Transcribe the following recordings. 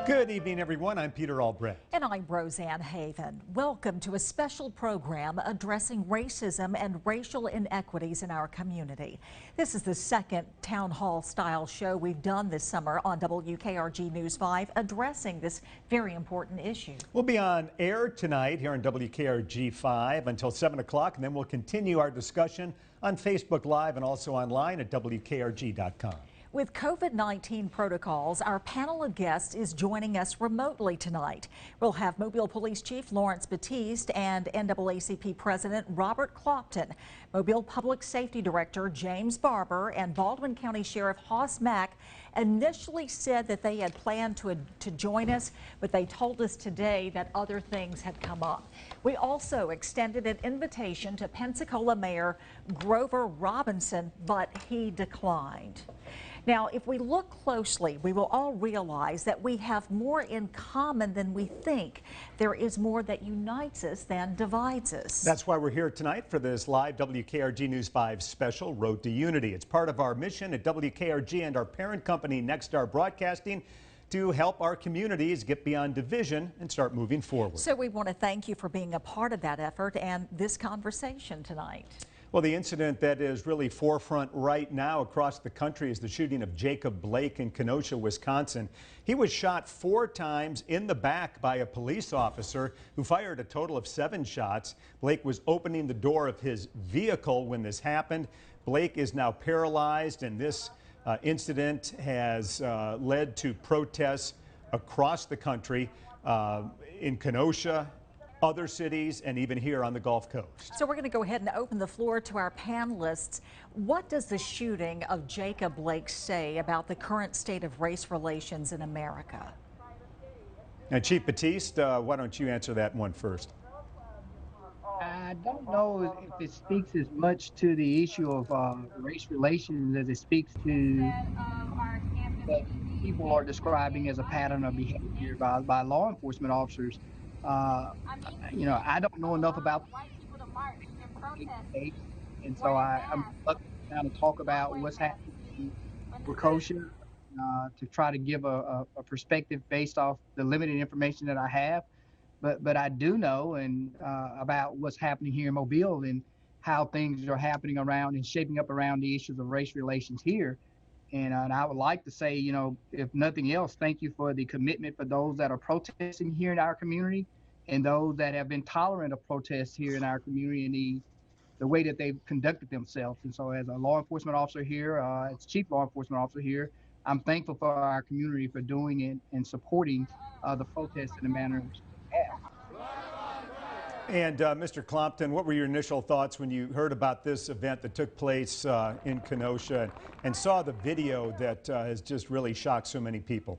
Good evening, everyone. I'm Peter Albrecht. And I'm Roseanne Haven. Welcome to a special program addressing racism and racial inequities in our community. This is the second town hall style show we've done this summer on WKRG News 5 addressing this very important issue. We'll be on air tonight here on WKRG 5 until 7 o'clock, and then we'll continue our discussion on Facebook Live and also online at WKRG.com. With COVID-19 protocols, our panel of guests is joining us remotely tonight. We'll have Mobile Police Chief Lawrence Batiste and NAACP President Robert Clopton, Mobile Public Safety Director James Barber, and Baldwin County Sheriff Hoss Mack initially said that they had planned to join us, but they told us today that other things had come up. We also extended an invitation to Pensacola Mayor Grover Robinson, but he declined. Now, if we look closely, we will all realize that we have more in common than we think. There is more that unites us than divides us. That's why we're here tonight for this live WKRG News 5 special, Road to Unity. It's part of our mission at WKRG and our parent company, Nexstar Broadcasting, to help our communities get beyond division and start moving forward. So we want to thank you for being a part of that effort and this conversation tonight. Well, the incident that is really forefront right now across the country is the shooting of Jacob Blake in Kenosha, Wisconsin. He was shot 4 times in the back by a police officer who fired a total of 7 shots. Blake was opening the door of his vehicle when this happened. Blake is now paralyzed, and this incident has led to protests across the country in Kenosha, other cities, and even here on the Gulf Coast. So we're going to go ahead and open the floor to our panelists. What does the shooting of Jacob Blake say about the current state of race relations in America? Now, Chief Batiste, why don't you answer that one first? I don't know if it speaks as much to the issue of race relations as it speaks to what people are describing as a pattern of behavior by law enforcement officers. You know, I don't know enough about and so I'm looking to kind of talk about what's happening in Kenosha to try to give a perspective based off the limited information that I have. But I do know about what's happening here in Mobile and how things are happening around and shaping up around the issues of race relations here. And I would like to say, you know, if nothing else, thank you for the commitment for those that are protesting here in our community and those that have been tolerant of protests here in our community and the way that they've conducted themselves. And so as a law enforcement officer here, as chief law enforcement officer here, I'm thankful for our community for doing it and supporting the protests in the manner we have. And Mr. Clopton, what were your initial thoughts when you heard about this event that took place in Kenosha and saw the video that has just really shocked so many people?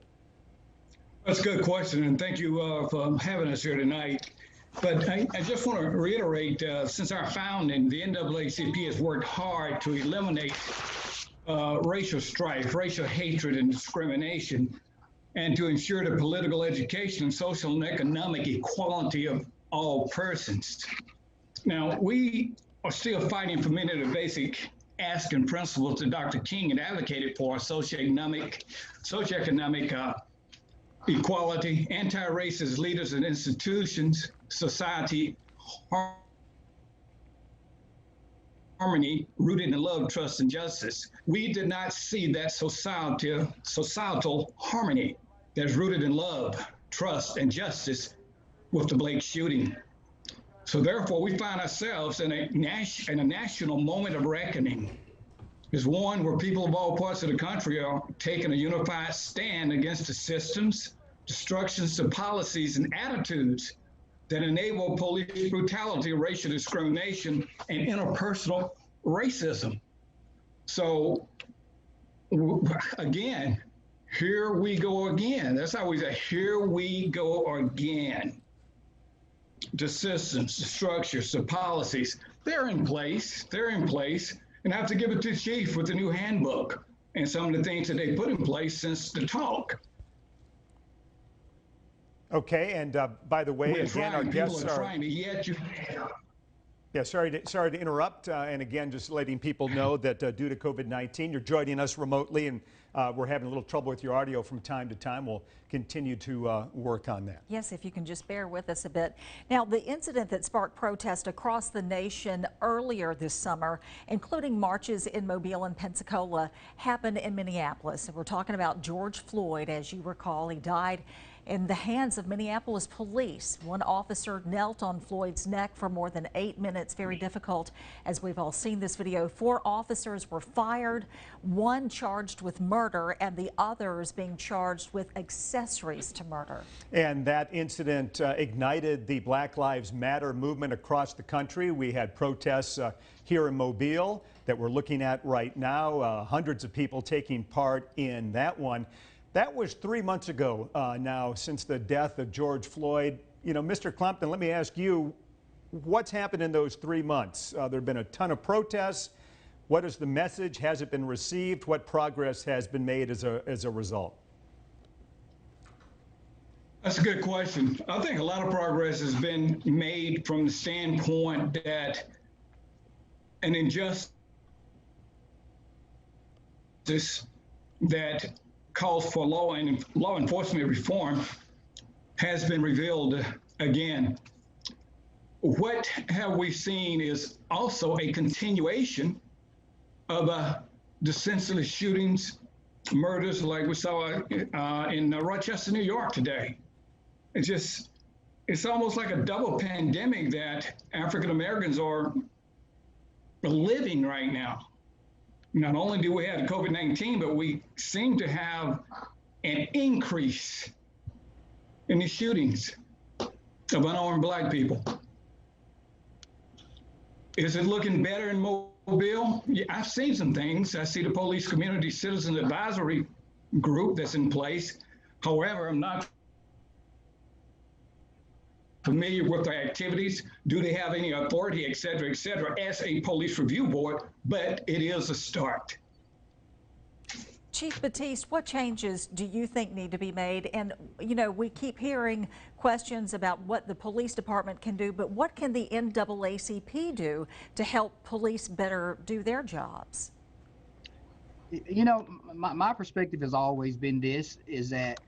That's a good question, and thank you for having us here tonight. But I just want to reiterate, since our founding, the NAACP has worked hard to eliminate racial strife, racial hatred, and discrimination, and to ensure the political education and social and economic equality of all persons. Now, we are still fighting for many of the basic asking principles that Dr. King had advocated for: socioeconomic equality, anti-racist leaders and institutions, society harmony rooted in love, trust, and justice. We did not see that societal harmony that's rooted in love, trust, and justice with the Blake shooting. So therefore, we find ourselves in a national moment of reckoning. It's one where people of all parts of the country are taking a unified stand against the systems, destructions to policies and attitudes that enable police brutality, racial discrimination, and interpersonal racism. So again, here we go again. That's how we say, here we go again. The systems, the structures, the policies, they're in place, and I have to give it to the chief with the new handbook and some of the things that they put in place since the talk. Okay, and by the way, again, our guests are... Yeah, sorry to interrupt. And again, just letting people know that due to COVID-19, you're joining us remotely, and we're having a little trouble with your audio from time to time. We'll continue to work on that. Yes, if you can just bear with us a bit. Now, the incident that sparked protest across the nation earlier this summer, including marches in Mobile and Pensacola, happened in Minneapolis. And we're talking about George Floyd. As you recall, he died in the hands of Minneapolis police. One officer knelt on Floyd's neck for more than 8 minutes. Very difficult, as we've all seen this video. 4 officers were fired, one charged with murder, and the others being charged with accessories to murder. And that incident ignited the Black Lives Matter movement across the country. We had protests here in Mobile that we're looking at right now. Hundreds of people taking part in that one. That was 3 months ago now, since the death of George Floyd. You know, Mr. Clompton, let me ask you, what's happened in those 3 months? There have been a ton of protests. What is the message? Has it been received? What progress has been made as a result? That's a good question. I think a lot of progress has been made from the standpoint that an injustice that calls for law enforcement reform has been revealed again. What have we seen is also a continuation of the senseless shootings, murders like we saw in Rochester, New York today. It's almost like a double pandemic that African Americans are living right now. Not only do we have COVID-19, but we seem to have an increase in the shootings of unarmed Black people. Is it looking better in Mobile? Yeah, I've seen some things. I see the Police Community Citizen Advisory Group that's in place. However, I'm not familiar with their activities. Do they have any authority, et cetera, as a police review board? But it is a start. Chief Batiste, what changes do you think need to be made? And, you know, we keep hearing questions about what the police department can do, but what can the NAACP do to help police better do their jobs? You know, my perspective has always been this, is that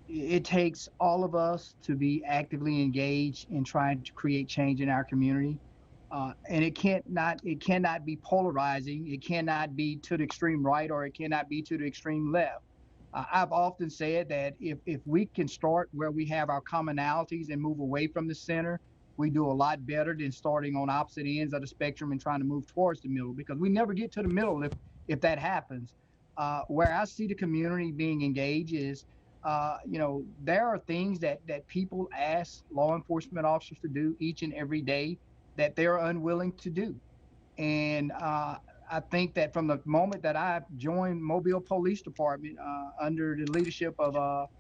it takes all of us to be actively engaged in trying to create change in our community. And it cannot be polarizing. It cannot be to the extreme right, or it cannot be to the extreme left. I've often said that if we can start where we have our commonalities and move away from the center, we do a lot better than starting on opposite ends of the spectrum and trying to move towards the middle, because we never get to the middle if that happens. Where I see the community being engaged is, you know, there are things that people ask law enforcement officers to do each and every day that they're unwilling to do. And I think that from the moment that I joined Mobile Police Department under the leadership of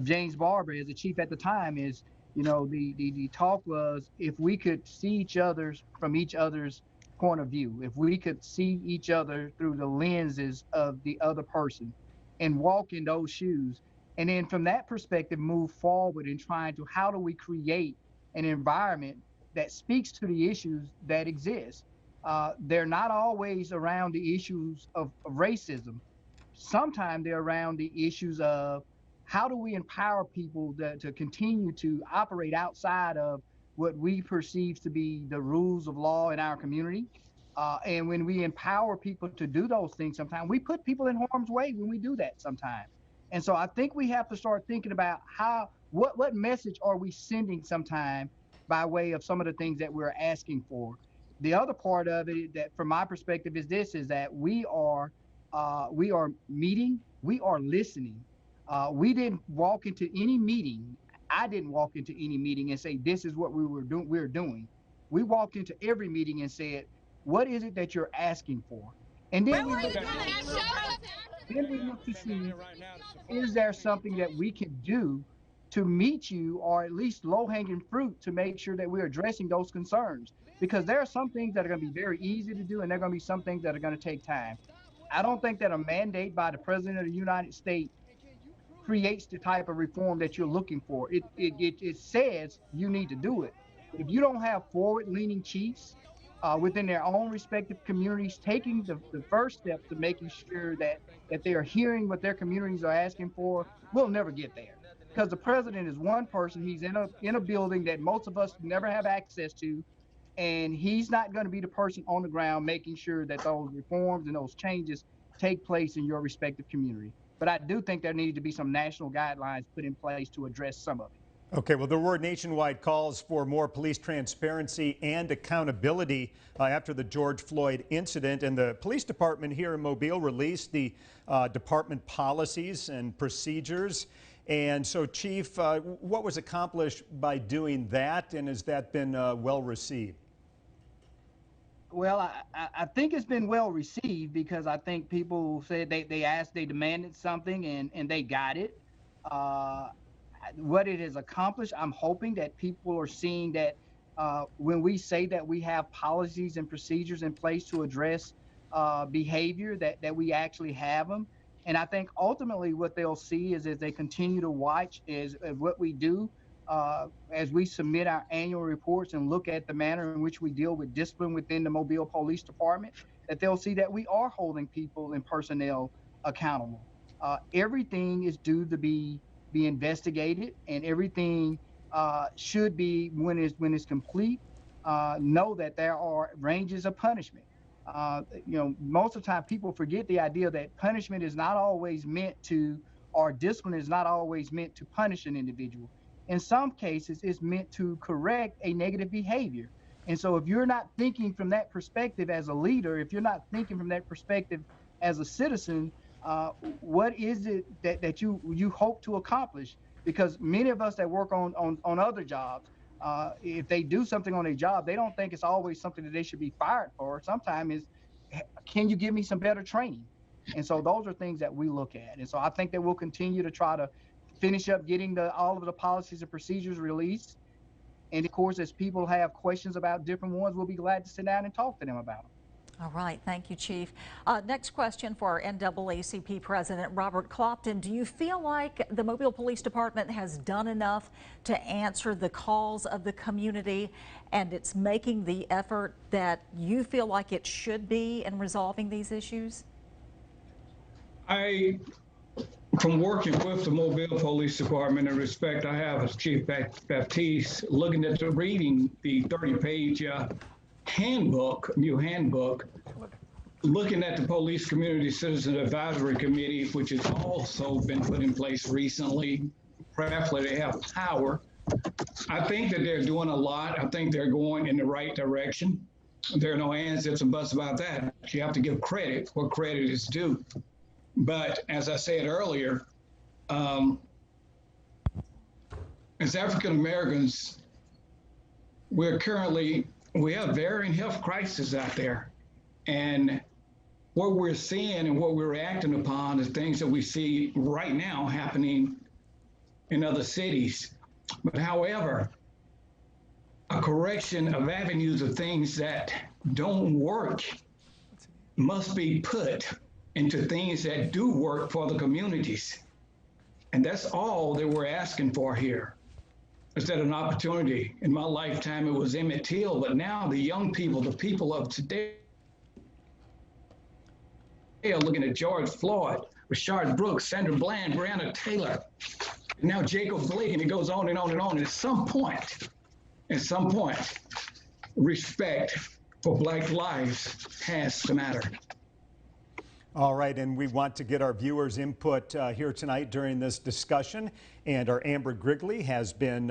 James Barber as the chief at the time, is, you know, the talk was, if we could see each other's from each other's point of view, if we could see each other through the lenses of the other person and walk in those shoes, and then from that perspective move forward in trying to, how do we create an environment that speaks to the issues that exist. They're not always around the issues of racism. Sometimes they're around the issues of, how do we empower people to continue to operate outside of what we perceive to be the rules of law in our community. And when we empower people to do those things, sometimes we put people in harm's way when we do that sometimes. And so I think we have to start thinking about what message are we sending sometime by way of some of the things that we're asking for. The other part of it, that from my perspective, is this, is that we are meeting, we are listening. We didn't walk into any meeting. I didn't walk into any meeting and say, this is what we're doing. We walked into every meeting and said, what is it that you're asking for? And then we look to see, is there something that we can do to meet you, or at least low-hanging fruit, to make sure that we're addressing those concerns? Because there are some things that are going to be very easy to do, and there are going to be some things that are going to take time. I don't think that a mandate by the President of the United States creates the type of reform that you're looking for. It says you need to do it, If you don't have forward-leaning chiefs within their own respective communities taking the first steps to making sure that they are hearing what their communities are asking for, we'll never get there. Because the president is one person. He's in a building that most of us never have access to, and he's not going to be the person on the ground making sure that those reforms and those changes take place in your respective community. But I do think there need to be some national guidelines put in place to address some of it. Okay, well, there were nationwide calls for more police transparency and accountability after the George Floyd incident. And the police department here in Mobile released the department policies and procedures. And so, Chief, what was accomplished by doing that, and has that been well received? Well, I think it's been well received because I think people said they asked, they demanded something, and they got it. Uh, what it has accomplished, I'm hoping that people are seeing that when we say that we have policies and procedures in place to address behavior, that we actually have them. And I think ultimately what they'll see is as they continue to watch is what we do as we submit our annual reports and look at the manner in which we deal with discipline within the Mobile Police Department, that they'll see that we are holding people and personnel accountable. Everything is due to be investigated, and everything should be when it's complete. Know that there are ranges of punishment. Most of the time people forget the idea that punishment is not always meant to, or discipline is not always meant to punish an individual. In some cases, it's meant to correct a negative behavior. And so if you're not thinking from that perspective as a leader, if you're not thinking from that perspective as a citizen, what is it that you hope to accomplish? Because many of us that work on other jobs, if they do something on a job, they don't think it's always something that they should be fired for. Sometimes it's, can you give me some better training? And so those are things that we look at. And so I think that we'll continue to try to finish up getting all of the policies and procedures released. And of course, as people have questions about different ones, we'll be glad to sit down and talk to them about them. All right, thank you, Chief. Next question for our NAACP President Robert Clopton. Do you feel like the Mobile Police Department has done enough to answer the calls of the community, and it's making the effort that you feel like it should be in resolving these issues? From working with the Mobile Police Department, and respect I have as Chief Baptiste, looking at reading the 30-page new handbook, looking at the Police Community Citizen Advisory Committee, which has also been put in place recently. Prayerfully, they have power. I think that they're doing a lot. I think they're going in the right direction. There are no ands, ifs, and buts about that. You have to give credit where credit is due. But as I said earlier, as African Americans, we have varying health crises out there. And what we're seeing and what we're acting upon is things that we see right now happening in other cities. But however, a correction of avenues of things that don't work must be put into things that do work for the communities. And that's all that we're asking for here. Instead of an opportunity. In my lifetime, it was Emmett Till, but now the young people, the people of today, are looking at George Floyd, Rashard Brooks, Sandra Bland, Breonna Taylor, now Jacob Blake, and it goes on and on and on. And at some point, respect for Black lives has to matter. All right, and we want to get our viewers' input here tonight during this discussion. And our Amber Grigley has been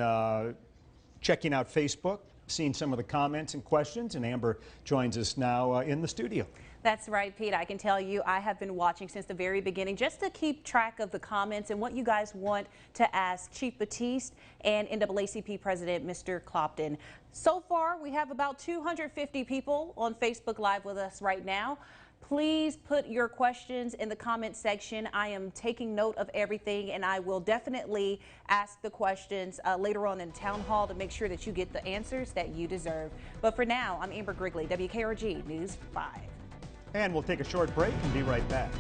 checking out Facebook, seeing some of the comments and questions. And Amber joins us now in the studio. That's right, Pete. I can tell you I have been watching since the very beginning just to keep track of the comments and what you guys want to ask Chief Baptiste and NAACP President Mr. Clopton. So far, we have about 250 people on Facebook Live with us right now. Please put your questions in the comment section. I am taking note of everything, and I will definitely ask the questions later on in town hall to make sure that you get the answers that you deserve. But for now, I'm Amber Grigley, WKRG News 5. And we'll take a short break and be right back.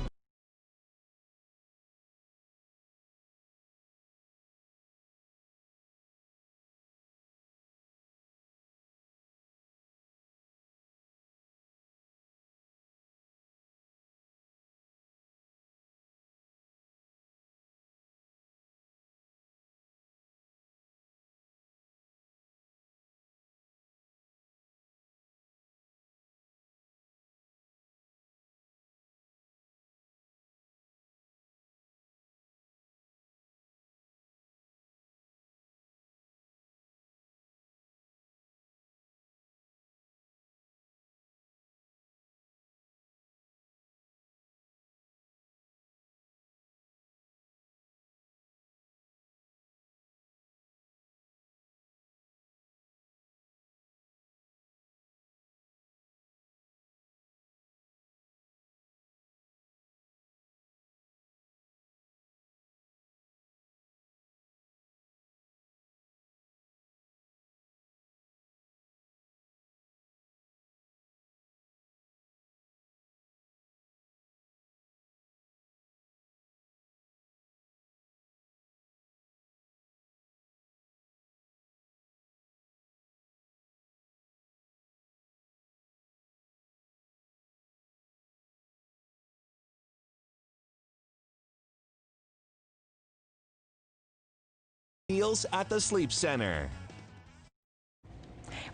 Meals at the Sleep Center.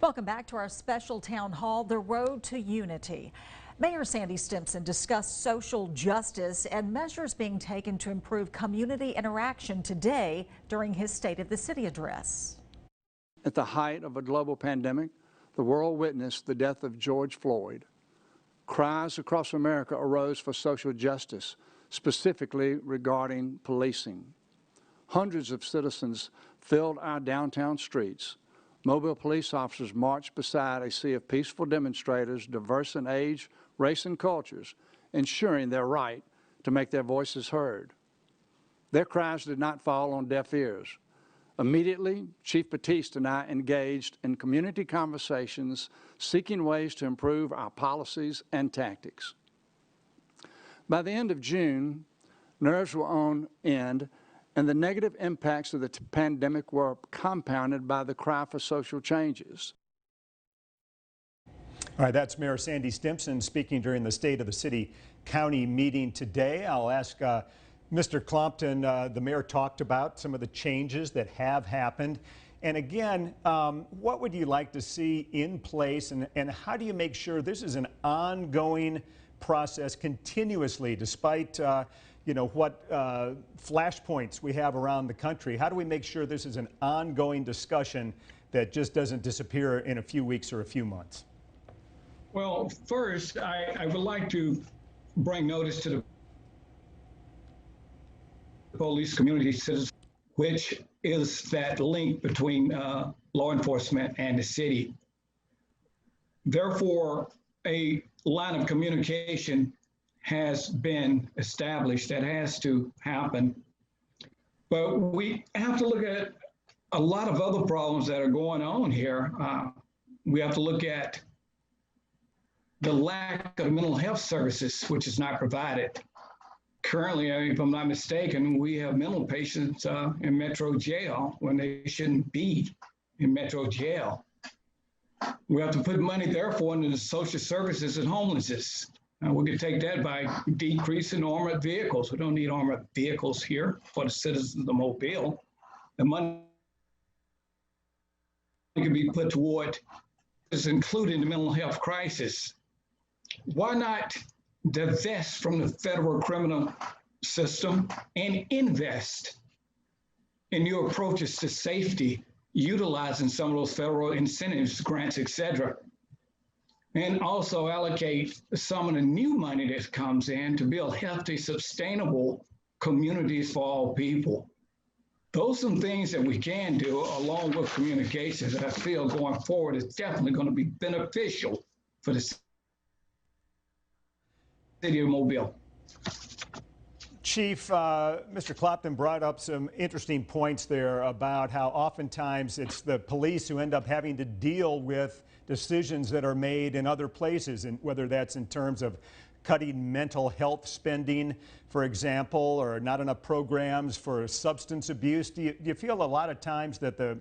Welcome back to our special town hall, The Road to Unity. Mayor Sandy Stimpson discussed social justice and measures being taken to improve community interaction today during his State of the City address. At the height of a global pandemic, the world witnessed the death of George Floyd. Cries across America arose for social justice, specifically regarding policing. Hundreds of citizens filled our downtown streets. Mobile police officers marched beside a sea of peaceful demonstrators, diverse in age, race, and cultures, ensuring their right to make their voices heard. Their cries did not fall on deaf ears. Immediately, Chief Batiste and I engaged in community conversations, seeking ways to improve our policies and tactics. By the end of June, nerves were on end, and the negative impacts of the pandemic were compounded by the cry for social changes. All right, that's Mayor Sandy Stimpson speaking during the State of the City County meeting today. I'll ask Mr. Clompton, the mayor talked about some of the changes that have happened. And again, what would you like to see in place, and how do you make sure this is an ongoing process continuously, despite you know, what flashpoints we have around the country? How do we make sure this is an ongoing discussion that just doesn't disappear in a few weeks or a few months? Well, first, I would like to bring notice to the police community citizens, which is that link between law enforcement and the city. Therefore, a line of communication has been established that has to happen. But we have to look at a lot of other problems that are going on here. We have to look at the lack of mental health services, which is not provided. Currently, if I'm not mistaken, we have mental patients in Metro Jail when they shouldn't be in Metro Jail. We have to put money, therefore, into the social services and homelessness. We could take that by decreasing armored vehicles. We don't need armored vehicles here for the citizens of the Mobile. The money can be put toward is including the mental health crisis. Why not divest from the federal criminal system and invest in new approaches to safety, utilizing some of those federal incentives, grants, et cetera, and also allocate some of the new money that comes in to build healthy, sustainable communities for all people. Those are some things that we can do along with communications that I feel going forward is definitely going to be beneficial for the city of Mobile. Chief, Mr. Clompton brought up some interesting points there about how oftentimes it's the police who end up having to deal with decisions that are made in other places, and whether that's in terms of cutting mental health spending, for example, or not enough programs for substance abuse. Do you feel a lot of times that the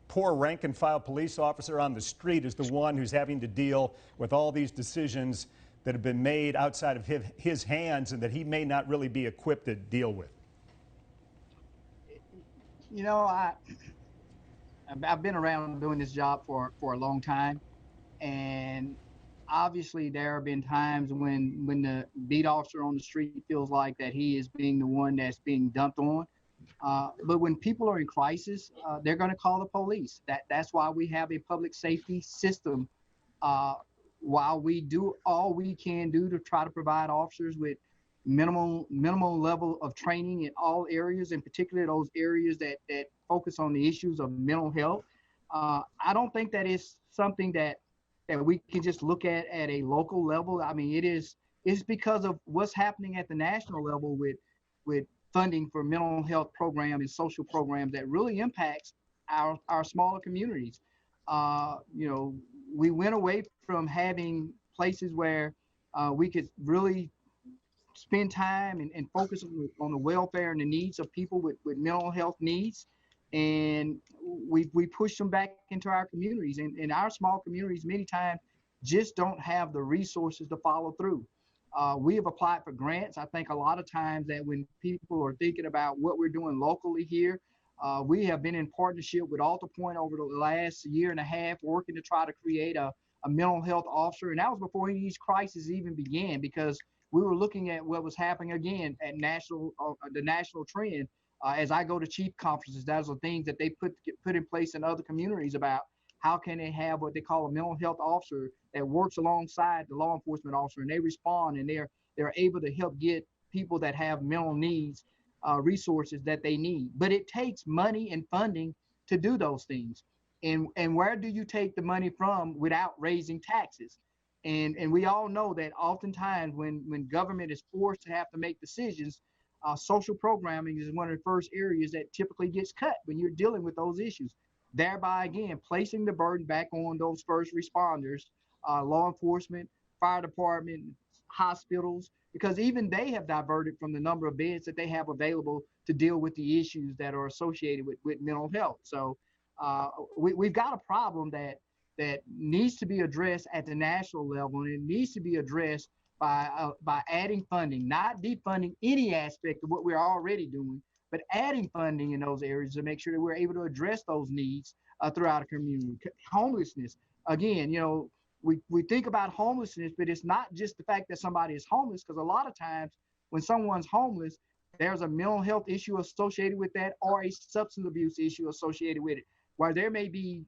poor rank and file police officer on the street is the one who's having to deal with all these decisions that have been made outside of his hands and that he may not really be equipped to deal with? You know, I've been around doing this job for a long time, and obviously there have been times when the beat officer on the street feels like that he is being the one that's being dumped on. But when people are in crisis, they're going to call the police. That's why we have a public safety system. While we do all we can do to try to provide officers with minimum level of training in all areas, in particular those areas that focus on the issues of mental health, I don't think that is something that we can just look at a local level. I mean, it's because of what's happening at the national level with funding for mental health programs and social programs that really impacts our smaller communities. You know, we went away from having places where we could really spend time and focus on the welfare and the needs of people with mental health needs. And we push them back into our communities, and our small communities many times just don't have the resources to follow through. We have applied for grants. I think a lot of times that when people are thinking about what we're doing locally here, We have been in partnership with Alta Point over the last year and a half, working to try to create a mental health officer. And that was before any of these crises even began, because we were looking at what was happening again at the national trend. As I go to chief conferences, those are things that they put in place in other communities about how can they have what they call a mental health officer that works alongside the law enforcement officer, and they respond and they're able to help get people that have mental needs resources that they need. But it takes money and funding to do those things. And where do you take the money from without raising taxes? And we all know that oftentimes when government is forced to have to make decisions, social programming is one of the first areas that typically gets cut when you're dealing with those issues, thereby again placing the burden back on those first responders, law enforcement, fire department, hospitals, because even they have diverted from the number of beds that they have available to deal with the issues that are associated with mental health. So we've got a problem that needs to be addressed at the national level, and it needs to be addressed by adding funding, not defunding any aspect of what we're already doing, but adding funding in those areas to make sure that we're able to address those needs throughout a community. Homelessness, again, you know, we think about homelessness, but it's not just the fact that somebody is homeless, because a lot of times when someone's homeless, there's a mental health issue associated with that, or a substance abuse issue associated with it, where there may be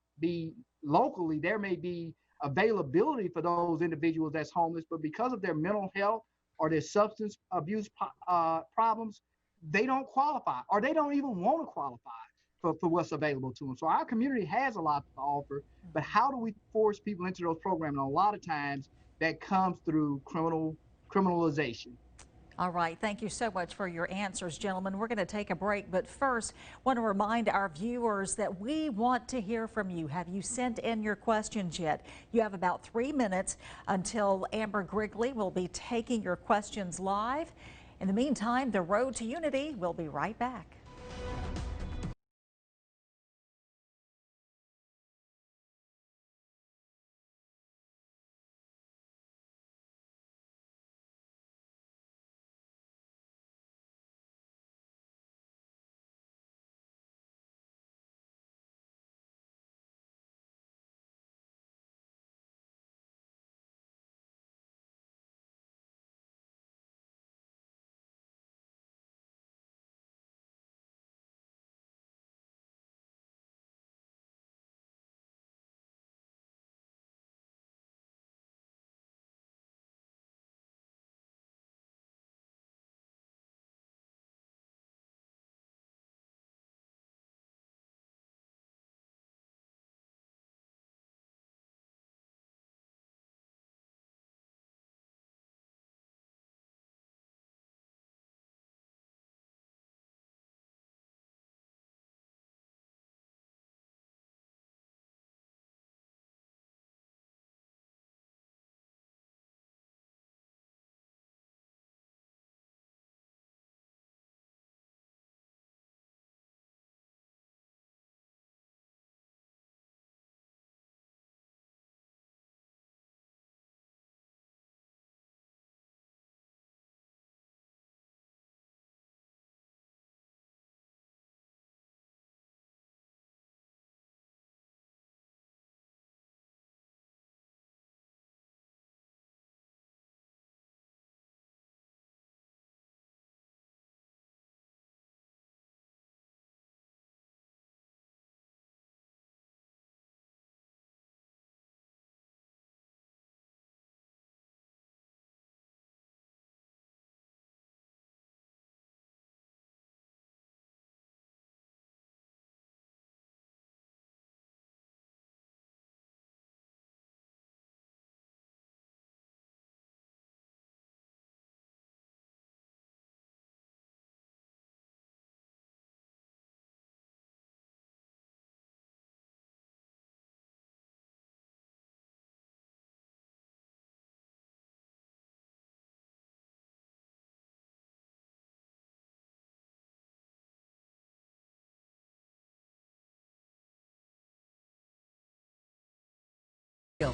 locally, there may be availability for those individuals that's homeless, but because of their mental health or their substance abuse problems, they don't qualify, or they don't even want to qualify for what's available to them. So our community has a lot to offer, but how do we force people into those programs? And a lot of times that comes through criminalization. All right, thank you so much for your answers, gentlemen. We're going to take a break, but first, want to remind our viewers that we want to hear from you. Have you sent in your questions yet? You have about 3 minutes until Amber Grigley will be taking your questions live. In the meantime, the road to unity will be right back.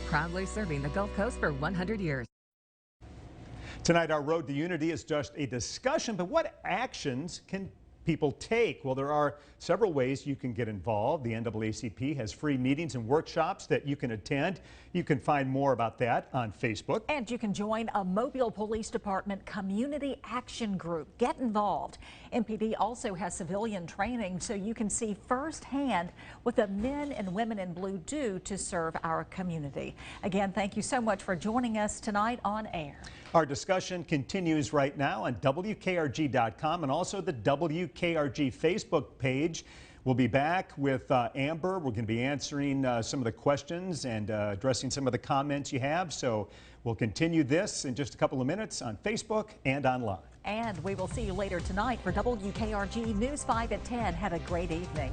Proudly serving the Gulf Coast for 100 years. Tonight, our road to unity is just a discussion, but what actions can people take? Well, there are several ways you can get involved. The NAACP has free meetings and workshops that you can attend. You can find more about that on Facebook. And you can join a Mobile Police Department Community Action Group. Get involved. MPD also has civilian training so you can see firsthand what the men and women in blue do to serve our community. Again, thank you so much for joining us tonight on air. Our discussion continues right now on WKRG.com and also the WKRG Facebook page. We'll be back with Amber. We're going to be answering some of the questions and addressing some of the comments you have. So we'll continue this in just a couple of minutes on Facebook and online. And we will see you later tonight for WKRG News 5 at 10. Have a great evening.